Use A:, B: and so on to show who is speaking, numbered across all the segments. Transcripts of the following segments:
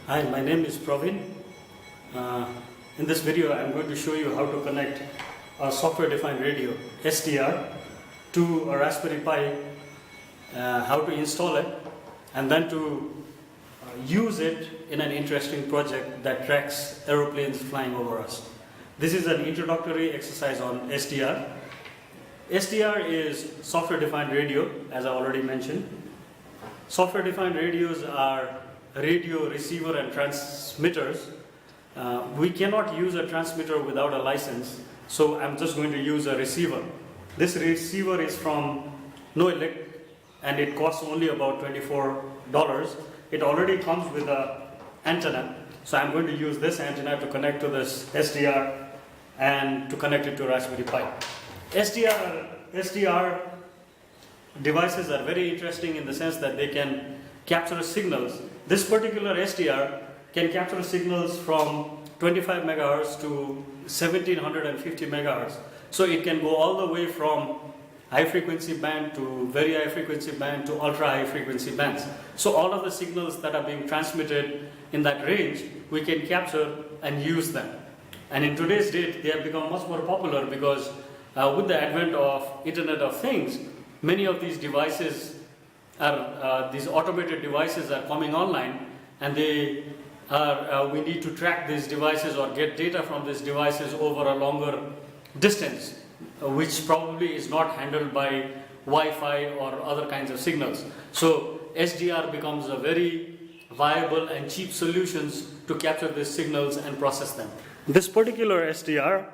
A: Hi, my name is Praveen. In this video, I'm going to show you how to connect a software-defined radio SDR to a Raspberry Pi, how to install it, and then to use it in an interesting project that tracks aeroplanes flying over us. This is an introductory exercise on SDR. SDR is software-defined radio, as I already mentioned. Software-defined radios are radio receiver and transmitters. We cannot use a transmitter without a license, so I'm just going to use a receiver. This receiver is from Noelec and it costs only about $24. It already comes with an antenna, so I'm going to use this antenna to connect to this SDR and to connect it to Raspberry Pi. SDR devices are very interesting in the sense that they can capture signals. This particular SDR can capture signals from 25 megahertz to 1750 megahertz. So it can go all the way from high frequency band to very high frequency band to ultra high frequency bands. So all of the signals that are being transmitted in that range, we can capture and use them. And in today's date, they have become much more popular because with the advent of Internet of Things, many of these devices these automated devices are coming online, and we need to track these devices or get data from these devices over a longer distance, which probably is not handled by Wi-Fi or other kinds of signals. So SDR becomes a very viable and cheap solutions to capture these signals and process them. This particular SDR,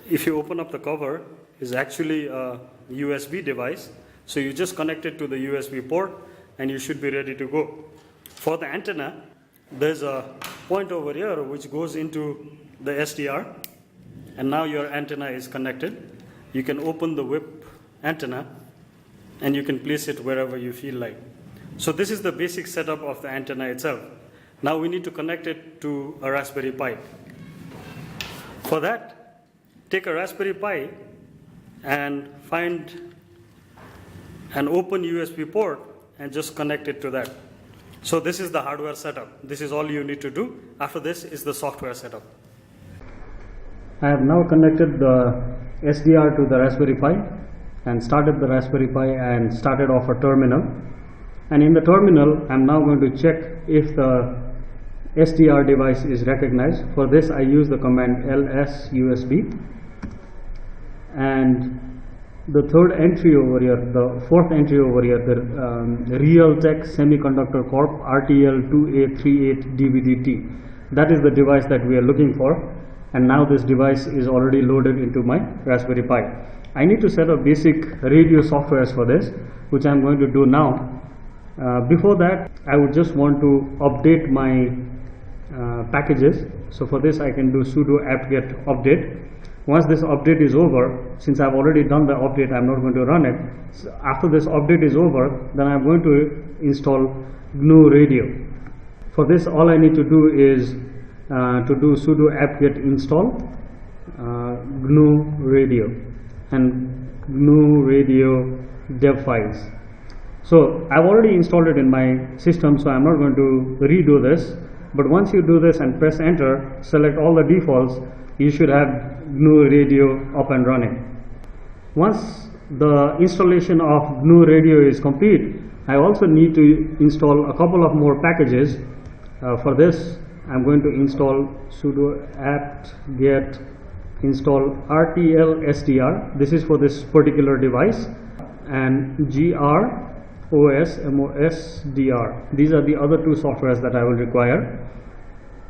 A: if you open up the cover, is actually a USB device. So you just connect it to the USB port and you should be ready to go. For the antenna, there's a point over here which goes into the SDR, and now your antenna is connected. You can open the whip antenna and you can place it wherever you feel like. So this is the basic setup of the antenna itself. Now we need to connect it to a Raspberry Pi. For that, take a Raspberry Pi and find an open USB port and just connect it to that. So this is the hardware setup. This is all you need to do. After this is the software setup. I have now connected the SDR to the Raspberry Pi and started the Raspberry Pi and started off a terminal. And in the terminal, I'm now going to check if the SDR device is recognized. For this, I use the command ls usb, and the third entry over here, the fourth entry over here, the Realtek Semiconductor Corp RTL2838 DVDT. That is the device that we are looking for, and now this device is already loaded into my Raspberry Pi. I need to set up basic radio softwares for this, which I'm going to do now. Before that, I would just want to update my packages. So for this, I can do sudo apt-get update. Once this update is over, since I've already done the update, I'm not going to run it. So after this update is over, then I'm going to install GNU Radio. For this, all I need to do is to do sudo apt-get install GNU Radio and GNU Radio dev files. So I've already installed it in my system, so I'm not going to redo this. But once you do this and press enter, select all the defaults, you should have GNU Radio up and running. Once the installation of GNU Radio is complete, I also need to install a couple of more packages. For this, I'm going to install sudo apt-get install RTL SDR. This is for this particular device, and GROSMOSDR. These are the other two softwares that I will require.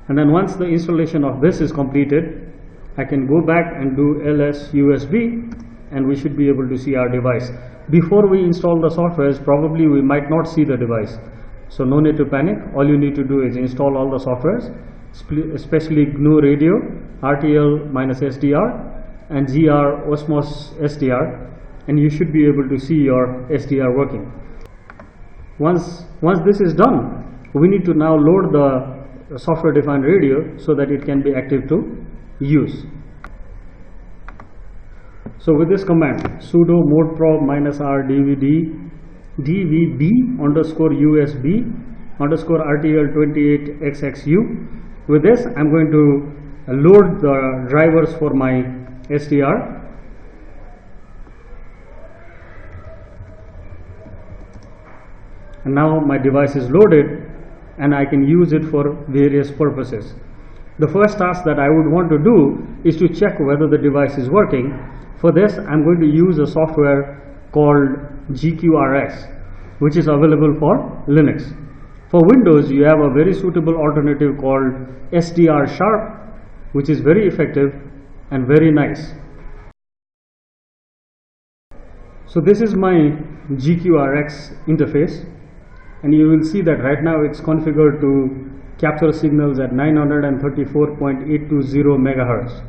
A: And then once the installation of this is completed, I can go back and do ls usb, and we should be able to see our device. Before we install the softwares, probably we might not see the device. So no need to panic. All you need to do is install all the softwares, especially GNU Radio, RTL-SDR, and GR-OSMOS SDR, and you should be able to see your SDR working. Once this is done, we need to now load the software-defined radio so that it can be active to use. So with this command, sudo modprob -r dvb_usb, underscore RTL28XXU. With this, I'm going to load the drivers for my SDR. And now my device is loaded and I can use it for various purposes. The first task that I would want to do is to check whether the device is working. For this, I'm going to use a software called GQRX, which is available for Linux. For Windows, you have a very suitable alternative called SDR Sharp, which is very effective and very nice. So this is my GQRX interface, and you will see that right now it's configured to capture signals at 934.820 megahertz.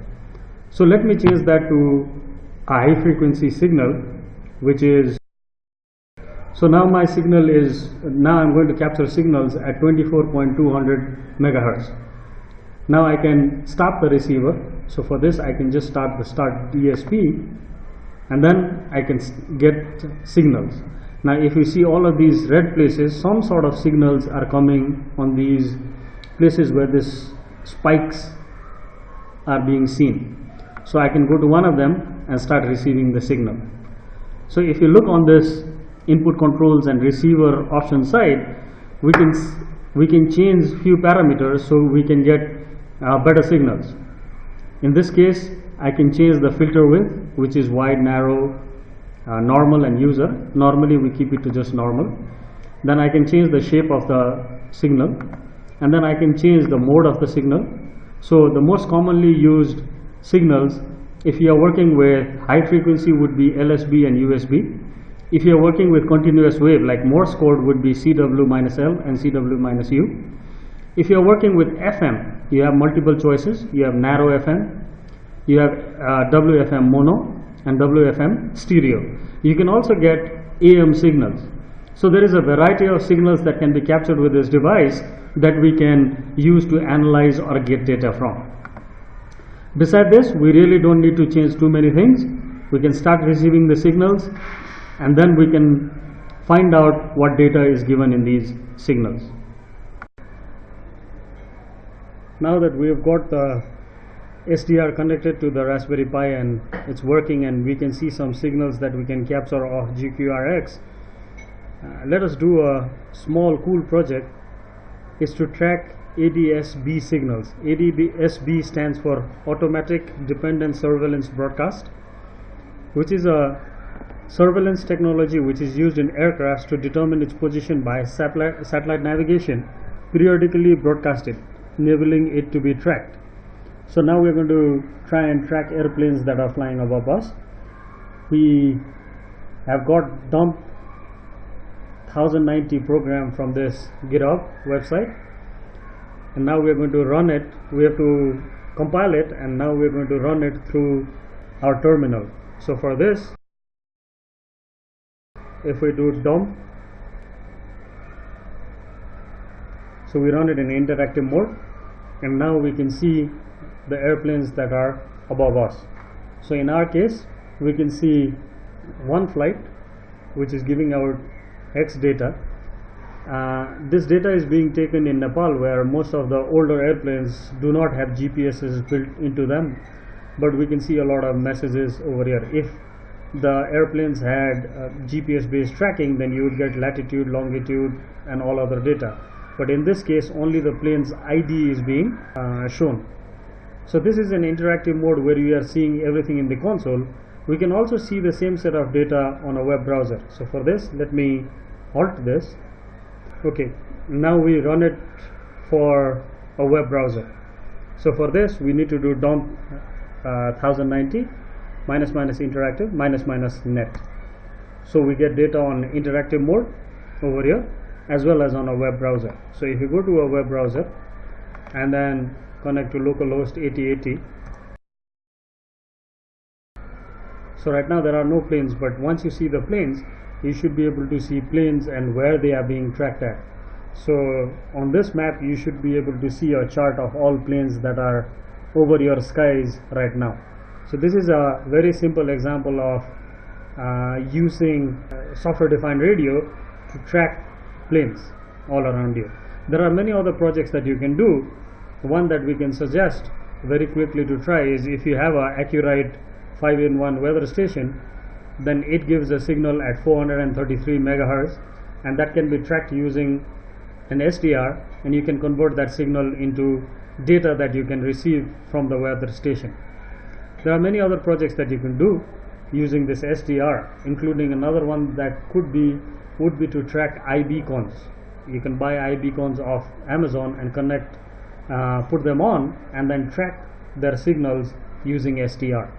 A: So let me change that to a high frequency signal, which is, so now my signal is, now I'm going to capture signals at 24.200 megahertz. Now I can stop the receiver. So for this I can just start DSP, and then I can get signals. Now if you see all of these red places, some sort of signals are coming on these places where these spikes are being seen. So I can go to one of them and start receiving the signal. So if you look on this input controls and receiver option side, we can change few parameters so we can get better signals. In this case, I can change the filter width, which is wide, narrow, normal and user. Normally we keep it to just normal. Then I can change the shape of the signal, and then I can change the mode of the signal. So the most commonly used signals, if you are working with high frequency, would be LSB and USB. If you are working with continuous wave like Morse code, would be CW-L and CW-U. If you are working with FM, you have multiple choices. You have narrow FM, you have WFM mono, and WFM stereo. You can also get AM signals. So there is a variety of signals that can be captured with this device that we can use to analyze or get data from. Beside this, we really don't need to change too many things. We can start receiving the signals, and then we can find out what data is given in these signals. Now that we have got the SDR connected to the Raspberry Pi and it's working, and we can see some signals that we can capture off GQRX, let us do a small cool project. Is to track ADS-B signals. ADS-B stands for Automatic Dependent Surveillance Broadcast, which is a surveillance technology which is used in aircrafts to determine its position by satellite navigation, periodically broadcasted, enabling it to be tracked. So now we're going to try and track airplanes that are flying above us. We have got dump 1090 program from this GitHub website, and now we're going to run it. We have to compile it, and now we're going to run it through our terminal. So for this, if we do dump, so we run it in interactive mode, and now we can see the airplanes that are above us. So in our case, we can see one flight which is giving out X data. This data is being taken in Nepal, where most of the older airplanes do not have GPSs built into them, but we can see a lot of messages over here. If the airplanes had GPS based tracking, then you would get latitude, longitude and all other data, but in this case only the plane's ID is being shown. So this is an interactive mode where you are seeing everything in the console. We can also see the same set of data on a web browser. So for this, let me halt this. Okay, now we run it for a web browser. So for this, we need to do dump 1090 minus minus interactive minus minus net. So we get data on interactive mode over here as well as on a web browser. So if you go to a web browser and then connect to localhost 8080. So right now there are no planes, but once you see the planes, you should be able to see planes and where they are being tracked at. So on this map, you should be able to see a chart of all planes that are over your skies right now. So this is a very simple example of using software defined radio to track planes. all around you. There are many other projects that you can do. One that we can suggest very quickly to try is, if you have a Accurite 5-in-1 weather station, then it gives a signal at 433 megahertz, and that can be tracked using an SDR, and you can convert that signal into data that you can receive from the weather station. There are many other projects that you can do using this SDR, including another one that would be to track iBeacons. You can buy iBeacons off Amazon and connect, put them on, and then track their signals using SDR.